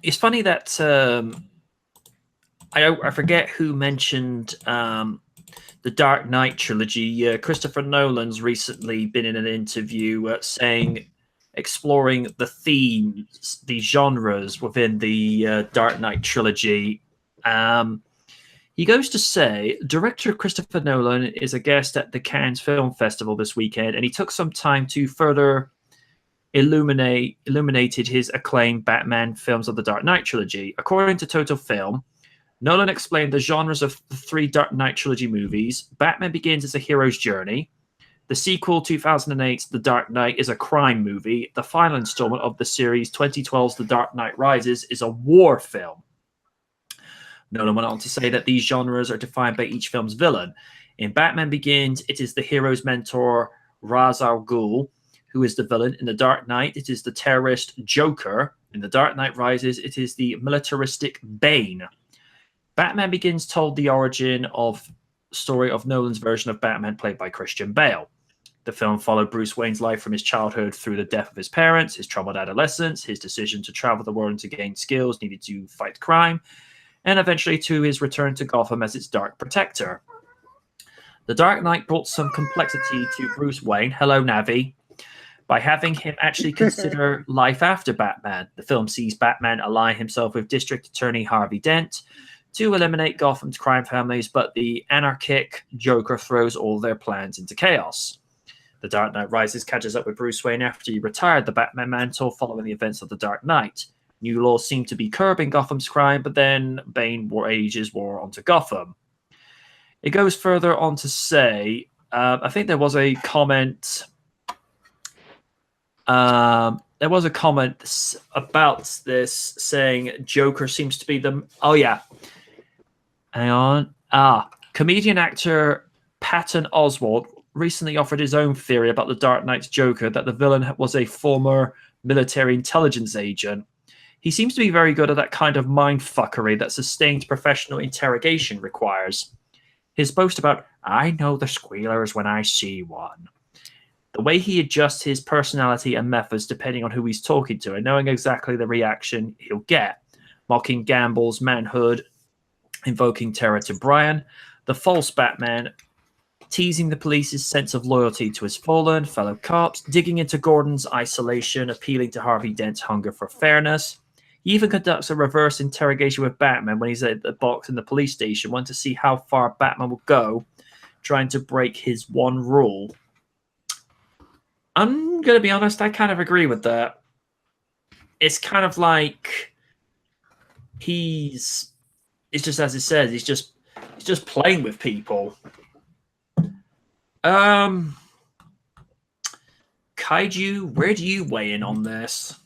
it's funny that I forget who mentioned the Dark Knight trilogy. Christopher Nolan's recently been in an interview saying, exploring the themes, the genres within the Dark Knight trilogy. He goes to say, director Christopher Nolan is a guest at the Cannes Film Festival this weekend, and he took some time to further illuminated his acclaimed Batman films of the Dark Knight trilogy. According to Total Film, Nolan explained the genres of the three Dark Knight trilogy movies. Batman Begins is a hero's journey. The sequel, 2008's The Dark Knight, is a crime movie. The final installment of the series, 2012's The Dark Knight Rises, is a war film. Nolan went on to say that these genres are defined by each film's villain. In Batman Begins, it is the hero's mentor, Ra's al Ghul, who is the villain. In The Dark Knight, it is the terrorist Joker. In The Dark Knight Rises, it is the militaristic Bane. Batman Begins told the origin of story of Nolan's version of Batman played by Christian Bale. The film followed Bruce Wayne's life from his childhood through the death of his parents, his troubled adolescence, his decision to travel the world and to gain skills needed to fight crime, and eventually to his return to Gotham as its dark protector. The Dark Knight brought some complexity to Bruce Wayne, hello Navi, by having him actually consider life after Batman. The film sees Batman ally himself with District Attorney Harvey Dent to eliminate Gotham's crime families, but the anarchic Joker throws all their plans into chaos. The Dark Knight Rises catches up with Bruce Wayne after he retired the Batman mantle following the events of The Dark Knight. New laws seem to be curbing Gotham's crime, but then Bane wages war onto Gotham. It goes further on to say, I think there was a comment. There was a comment about this saying Joker seems to be the. Oh yeah, hang on. Comedian actor Patton Oswalt recently offered his own theory about the Dark Knight's Joker, that the villain was a former military intelligence agent. He seems to be very good at that kind of mindfuckery that sustained professional interrogation requires. His boast about, I know the squealers when I see one. The way he adjusts his personality and methods depending on who he's talking to and knowing exactly the reaction he'll get. Mocking Gamble's manhood, invoking terror to Brian. The false Batman, teasing the police's sense of loyalty to his fallen fellow cops, digging into Gordon's isolation, appealing to Harvey Dent's hunger for fairness. He even conducts a reverse interrogation with Batman when he's at the box in the police station, wanting to see how far Batman will go, trying to break his one rule. I'm going to be honest, I kind of agree with that. It's kind of like it's just as it says, he's just playing with people. Kaiju, where do you weigh in on this?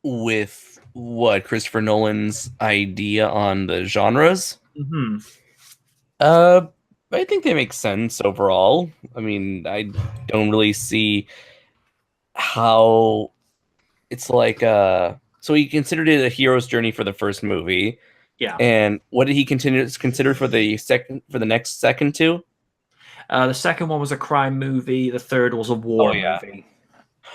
With what, Christopher Nolan's idea on the genres? Mm-hmm. I think they make sense overall. I mean, I don't really see how it's like so he considered it a hero's journey for the first movie. Yeah. And what did he consider for the next second two? The second one was a crime movie. The third was a war movie.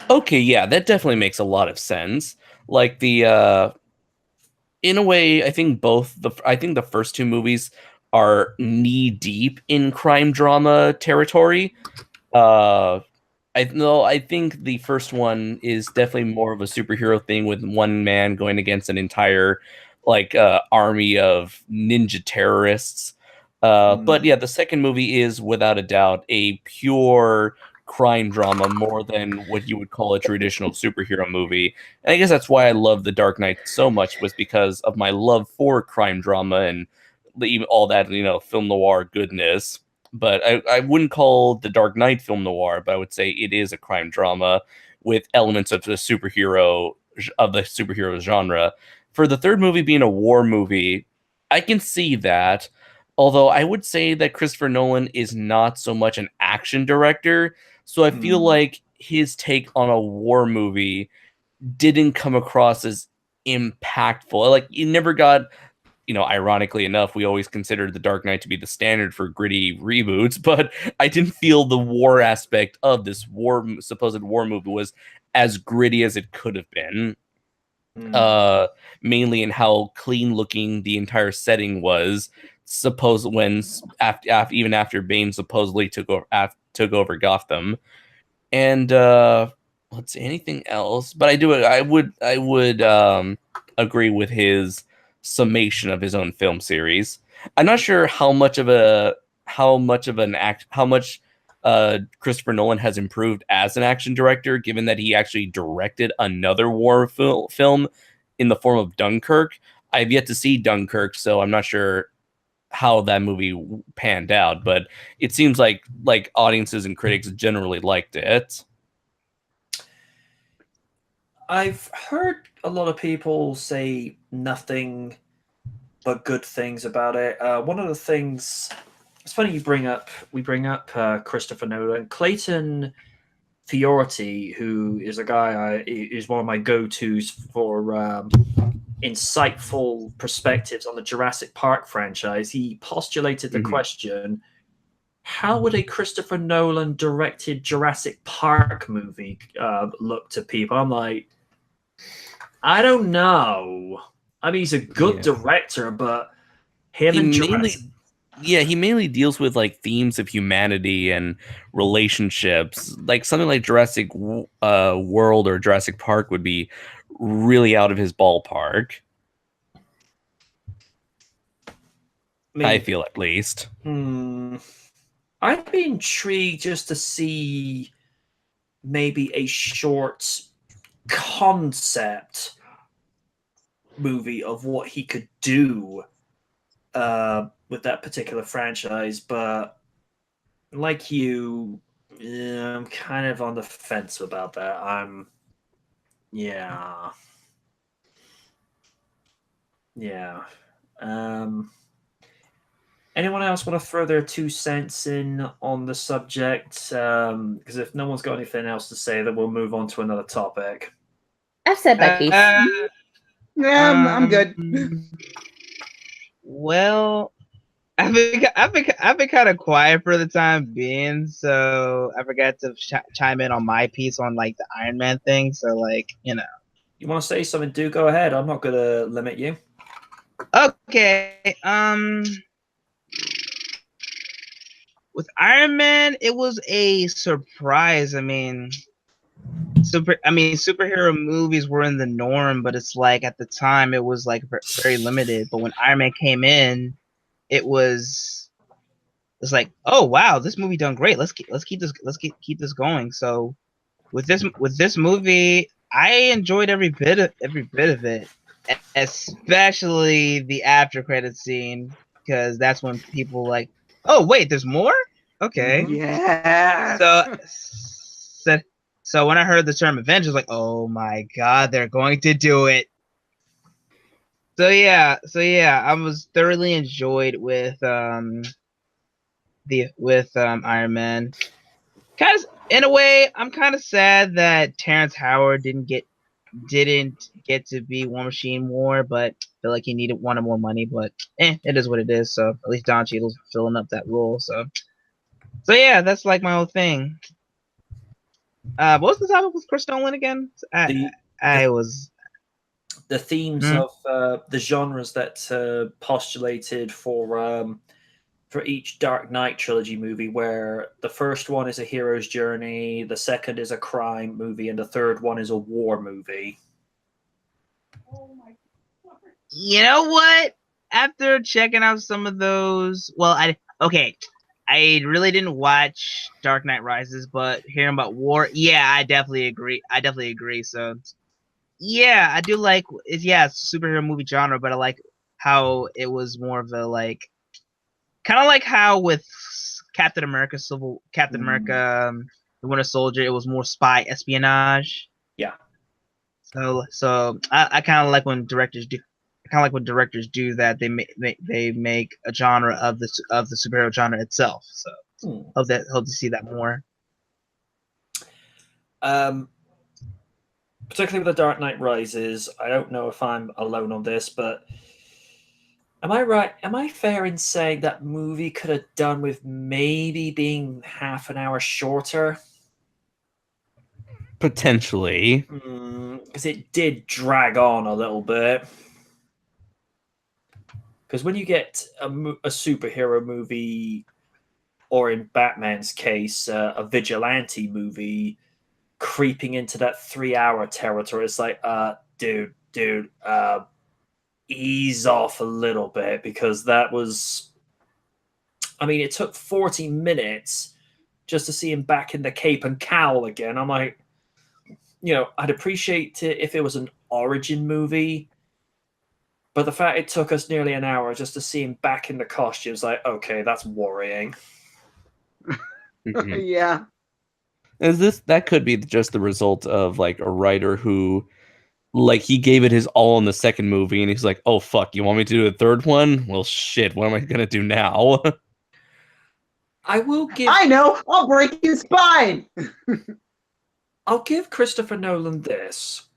Okay, yeah, that definitely makes a lot of sense. Like in a way, I think the first two movies are knee deep in crime drama territory. I think the first one is definitely more of a superhero thing with one man going against an entire army of ninja terrorists. But yeah, the second movie is without a doubt a pure crime drama more than what you would call a traditional superhero movie. And I guess that's why I love The Dark Knight so much, was because of my love for crime drama and all that, film noir goodness. But I wouldn't call The Dark Knight film noir, but I would say it is a crime drama with elements of the superhero genre. For the third movie being a war movie, I can see that. Although I would say that Christopher Nolan is not so much an action director, so I feel like his take on a war movie didn't come across as impactful. Like, you never got, ironically enough, we always considered The Dark Knight to be the standard for gritty reboots, but I didn't feel the war aspect of this supposed war movie was as gritty as it could have been. mainly in how clean looking the entire setting was. Even after Bane supposedly took over Gotham, and let's see anything else. But I would agree with his summation of his own film series. I'm not sure how much Christopher Nolan has improved as an action director, given that he actually directed another film in the form of Dunkirk. I've yet to see Dunkirk, so I'm not sure how that movie panned out, but it seems like audiences and critics generally liked it. I've heard a lot of people say nothing but good things about it. One of the things it's funny we bring up Christopher Nolan, Clayton Fiorati, who is a guy is one of my go-tos for insightful perspectives on the Jurassic Park franchise. He postulated the question: how would a Christopher Nolan directed Jurassic Park movie look to people? I'm like, I don't know. I mean, he's a good director, but him He and mainly Jurassic. he mainly deals with like themes of humanity and relationships. Like something like Jurassic World or Jurassic Park would be really out of his ballpark. I mean, feel at least. I'd be intrigued just to see maybe a short concept movie of what he could do with that particular franchise, but like you, yeah, I'm kind of on the fence about that. Yeah, yeah. Um, Anyone else want to throw their 2 cents in on the subject? Because if no one's got anything else to say, then we'll move on to another topic. I've said my piece. Yeah, I'm good. Well, I've been kind of quiet for the time being, so I forgot to chime in on my piece on like the Iron Man thing. So like You want to say something? Do go ahead. I'm not gonna limit you. Okay. With Iron Man, it was a surprise. I mean, superhero movies were in the norm, but it's like at the time it was like very limited. But when Iron Man came in, it's like, oh wow, this movie done great. Let's keep this going. So with this movie, I enjoyed every bit of it, especially the after credit scene, because that's when people like, oh wait, there's more. Okay. Yeah. So when I heard the term Avengers, like, oh my god, they're going to do it. So yeah, I was thoroughly enjoyed with Iron Man. In a way, I'm kind of sad that Terrence Howard didn't get to be War Machine more, but I feel like he wanted more money. But it is what it is. So at least Don Cheadle's filling up that role. So yeah, that's like my whole thing. What was the topic with Chris Nolan again? The themes of the genres that postulated for each Dark Knight trilogy movie, where the first one is a hero's journey, the second is a crime movie, and the third one is a war movie. You know what? After checking out some of those, I really didn't watch Dark Knight Rises, but hearing about War, yeah, I definitely agree. So, yeah, I do like it's superhero movie genre, but I like how it was more of a like, kind of like how with Captain America, the Winter Soldier, it was more spy espionage. Yeah. So I kind of like when directors do. That they make a genre of the superhero genre itself. So hope to see that more. Particularly with the Dark Knight Rises, I don't know if I'm alone on this, but am I right? Am I fair in saying that movie could have done with maybe being half an hour shorter? Potentially. Because it did drag on a little bit. Because when you get a superhero movie, or in Batman's case, a vigilante movie, creeping into that 3-hour territory, it's like, dude, ease off a little bit, because that was, I mean, it took 40 minutes just to see him back in the cape and cowl again. I'm like, I'd appreciate it if it was an origin movie, but the fact it took us nearly an hour just to see him back in the costumes, like, okay, that's worrying. Mhm. Yeah. That could be just the result of like a writer who, like, he gave it his all in the second movie and he's like, oh fuck, you want me to do a third one? Well shit, what am I gonna do now? I know, I'll break his spine. I'll give Christopher Nolan this.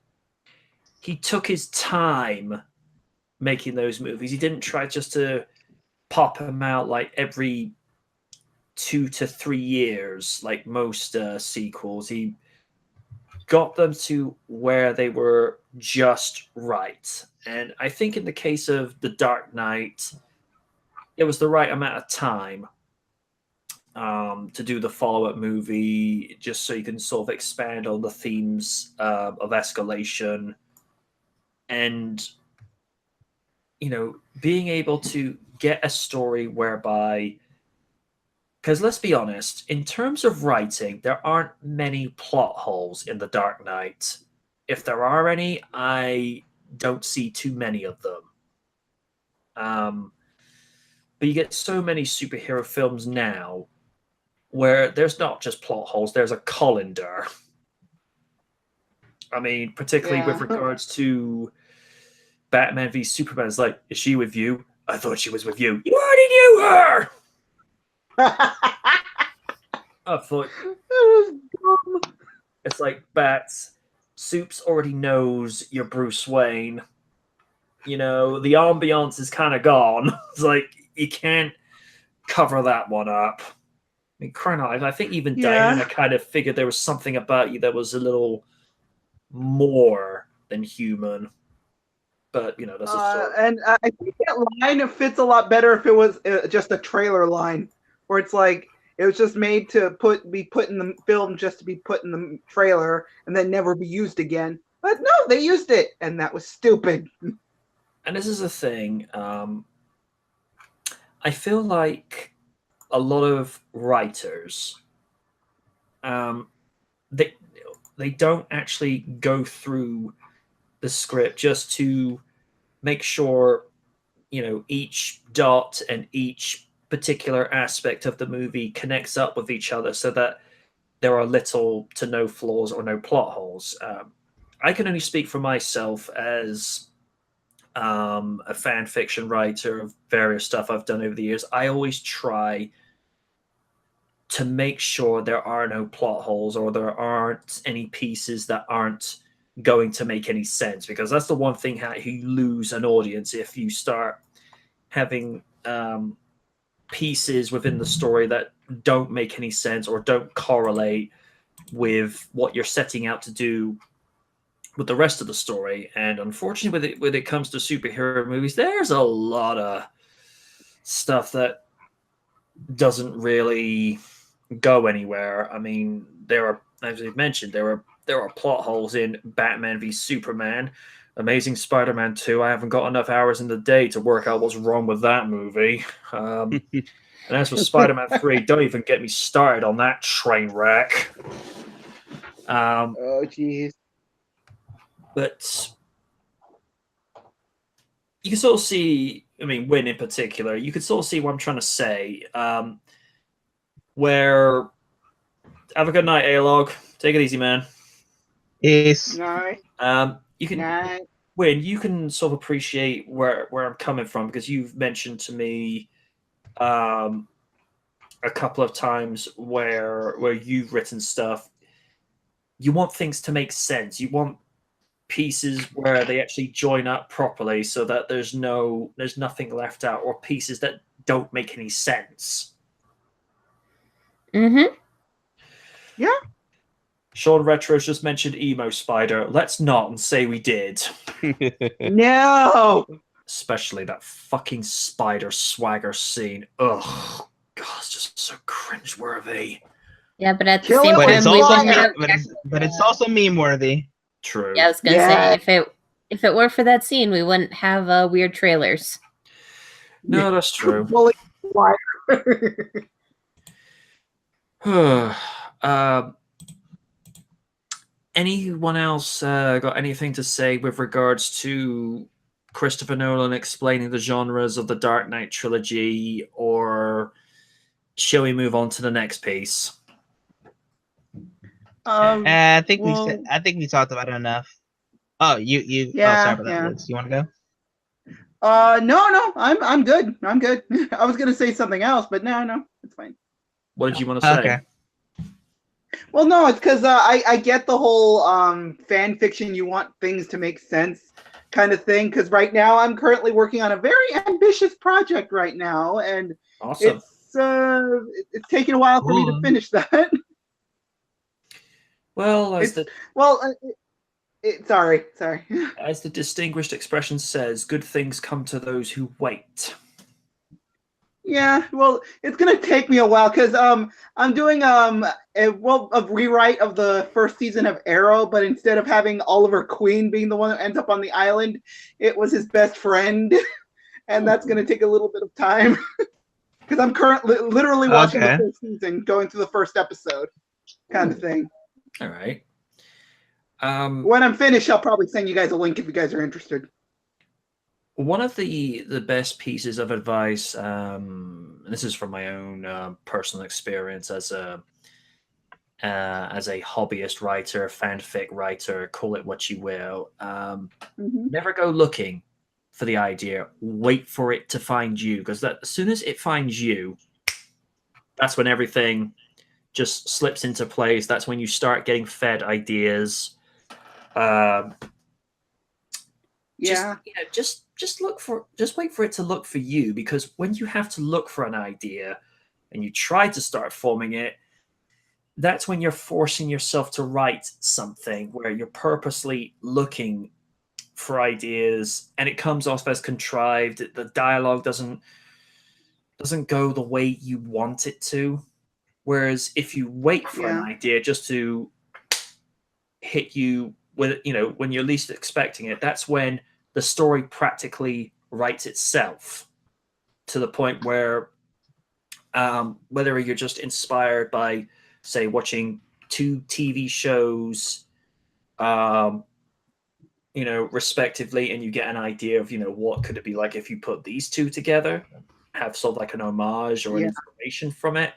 He took his time making those movies. He didn't try just to pop them out like every 2 to 3 years, like most sequels. He got them to where they were just right. And I think in the case of The Dark Knight, it was the right amount of time to do the follow-up movie, just so you can sort of expand on the themes of escalation and being able to get a story whereby, because let's be honest, in terms of writing, there aren't many plot holes in The Dark Knight. If there are any, I don't see too many of them. But you get so many superhero films now where there's not just plot holes, there's a colander. I mean, particularly with regards to Batman v Superman. It's like, is she with you? I thought she was with you. You already knew her! I thought... That was dumb. It's like, Bats, Soups already knows you're Bruce Wayne. The ambiance is kind of gone. It's like, you can't cover that one up. I mean, crying out loud, I think even Diana kind of figured there was something about you that was a little more than human. But, that's a story. And I think that line fits a lot better if it was just a trailer line, where it's like, it was just made to be put in the film just to be put in the trailer and then never be used again. But no, they used it, and that was stupid. And this is the thing. I feel like a lot of writers, they don't actually go through the script just to make sure, each dot and each particular aspect of the movie connects up with each other so that there are little to no flaws or no plot holes. I can only speak for myself as a fan fiction writer of various stuff I've done over the years. I always try to make sure there are no plot holes or there aren't any pieces that aren't going to make any sense, because that's the one thing how you lose an audience if you start having pieces within the story that don't make any sense or don't correlate with what you're setting out to do with the rest of the story. And unfortunately, when it comes to superhero movies, there's a lot of stuff that doesn't really go anywhere. I mean, there are, as we've mentioned, there are plot holes in Batman v Superman, Amazing Spider-Man 2. I haven't got enough hours in the day to work out what's wrong with that movie. And as for Spider-Man 3, don't even get me started on that train wreck. Oh, jeez. But you can sort of see, I mean, Win in particular, you can sort of see what I'm trying to say. Where, have a good night, A-Log. Take it easy, man. Yes. Night. You can, Night. Win, you can sort of appreciate where I'm coming from, because you've mentioned to me a couple of times where you've written stuff. You want things to make sense. You want pieces where they actually join up properly so that there's nothing left out, or pieces that don't make any sense. Mm-hmm. Yeah. Sean Retro's just mentioned emo spider. Let's not and say we did. No. Especially that fucking spider swagger scene. Ugh. God, it's just so cringeworthy. Yeah, but at the Kill same it But with it's time, we also wouldn't have. but it's also meme worthy. True. Yeah, I was gonna Yeah. say if it were for that scene, we wouldn't have weird trailers. No, that's true. Bully wire. Anyone else got anything to say with regards to Christopher Nolan explaining the genres of the Dark Knight trilogy, or shall we move on to the next piece? I think well, we talked about it enough. Oh, you. Yeah, oh, sorry about that, yeah. Liz. You want to go? No, I'm good. I'm good. I was gonna say something else, but no, it's fine. What did you want to say? Okay. Well, no, it's because I get the whole fan fiction. You want things to make sense, kind of thing. Because right now I'm currently working on a very ambitious project right now, and Awesome. it's taking a while for me to Cool. finish that. Well, Sorry. as the distinguished expression says, good things come to those who wait. Yeah, well, it's gonna take me a while because I'm doing a rewrite of the first season of Arrow, but instead of having Oliver Queen being the one that ends up on the island, it was his best friend, and that's gonna take a little bit of time because I'm currently literally watching the full season, going through the first episode, kind of thing. All right. When I'm finished, I'll probably send you guys a link if you guys are interested. One of the best pieces of advice, and this is from my own personal experience as a hobbyist writer, fanfic writer, call it what you will. Never go looking for the idea. Wait for it to find you, because as soon as it finds you, that's when everything just slips into place. That's when you start getting fed ideas. Yeah. Just wait for it to look for you, because when you have to look for an idea and you try to start forming it, that's when you're forcing yourself to write something where you're purposely looking for ideas, and it comes off as contrived. The dialogue doesn't go the way you want it to. Whereas if you wait for an idea just to hit you with, when you're least expecting it, that's when the story practically writes itself, to the point where whether you're just inspired by, say, watching 2 TV shows, respectively, and you get an idea of, what could it be like if you put these 2 together, have sort of like an homage or an information from it.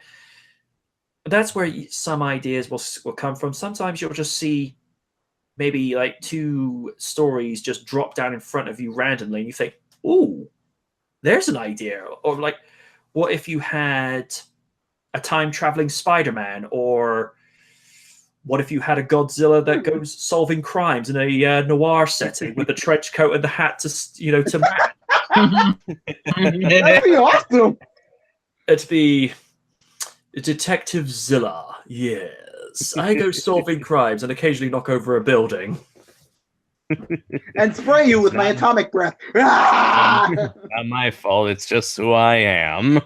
That's where some ideas will come from. Sometimes you'll just see maybe like 2 stories just drop down in front of you randomly, and you think, "Ooh, there's an idea." Or like, what if you had a time-traveling Spider-Man? Or what if you had a Godzilla that goes solving crimes in a noir setting with a trench coat and the hat to match? That'd be awesome. It'd be Detective Zilla. Yes, I go solving crimes and occasionally knock over a building. And spray you with my atomic breath. Ah! Not my fault. It's just who I am.